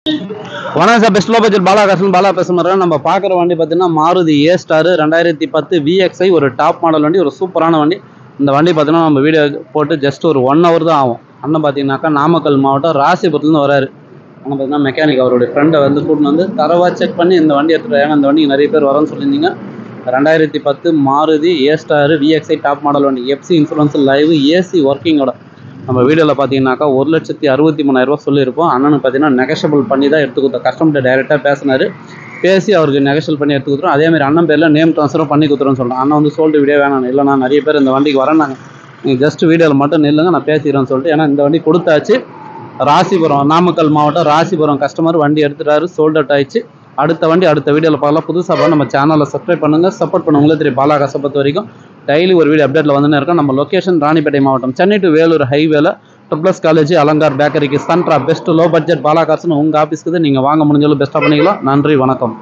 வணக்கம் sir, best low budget Bala பேசுகிறேன். நம்ம பார்க்குற வண்டி பார்த்தீங்கன்னா மாருதி ஏ-ஸ்டார் 2010 VXI, ஒரு டாப் மாடல் வண்டி, ஒரு சூப்பரான வண்டி. இந்த வண்டி பார்த்தீங்கன்னா நம்ம வீடியோ போட்டு ஜஸ்ட் ஒரு 1 hour தான் ஆகும். அண்ணன் பார்த்தீங்கன்னாக்கா நாமக்கல் மாவட்டம் ராசிபுரத்துலேருந்து வராரு. அங்கே பார்த்தீங்கன்னா மெக்கானிக் அவருடைய ஃப்ரெண்டை வந்து கூட்டின்னு வந்து தரவாக செக் பண்ணி இந்த வண்டி எடுத்துகிட்டு. ஏன்னா இந்த வண்டிக்கு நிறைய பேர் வரேன்னு சொல்லியிருந்தீங்க. 2010 மாருதி ஏ-ஸ்டார் VXI டாப் மாடல் வண்டி, FC இன்சூரன்ஸ் லைவ், ஏசி ஒர்க்கிங்கோட. நம்ம வீடியோவில் பார்த்தீங்கன்னாக்கா 1,63,000 சொல்லியிருப்போம். அண்ணனுக்கு பார்த்தீங்கன்னா நெகஷபிள் பண்ணி தான் எடுத்து கொடுத்தோம். கஸ்டமர்கிட்ட டைரெக்டாக பேசினார், பேசி அவருக்கு நெகஷபிள் பண்ணி எடுத்து கொடுத்துரும். அதேமாதிரி அண்ணன் பேரில் நேம் ட்ரான்ஸ்ஃபரும் பண்ணி கொடுத்துருன்னு சொல்கிறேன். அண்ணன் வந்து சோல்டு வீடியோ வேணாம், இல்லைண்ணா நிறைய பேர் இந்த வண்டிக்கு வரேன்னாங்க, நீங்கள் ஜஸ்ட் வீடியோவில் மட்டும் நில்லுங்க, நான் பேசிக்கிறேன்னு சொல்லிட்டு. ஏன்னா இந்த வண்டி கொடுத்தாச்சு. ராசிபுரம், நாமக்கல் மாவட்டம் ராசிபுரம் கஸ்டமர் வண்டி எடுத்துட்டாரு, சோல்ட் அவுட் ஆயிடுச்சு. அடுத்த வண்டி அடுத்த வீடியோவில் பார்க்கலாம். புதுசாக நம்ம சேனலில் சப்ஸ்கிரைப் பண்ணுங்கள், சப்போர்ட் பண்ணுங்களே. தெரியும் பாலா கசப்பத்து வரைக்கும் டெய்லி ஒரு வீடியோ அப்டேட்டில் வந்துன்னு இருக்கோம். நம்ம லொக்கேஷன் ராணிப்பேட்டை மாவட்டம், சென்னை டு வேலூர் ஹைவேல ட்ரிபிள்ஸ் காலேஜ், அலங்கார் பேக்கரிக்கு சென்ட்ரா. பெஸ்ட் லோ பட்ஜெட் பாலா காசுன்னு உங்கள் ஆஃபீஸ்க்கு நீங்கள் வாங்க முடிஞ்சாலும் பெஸ்ட்டாக பண்ணிக்கலாம். நன்றி, வணக்கம்.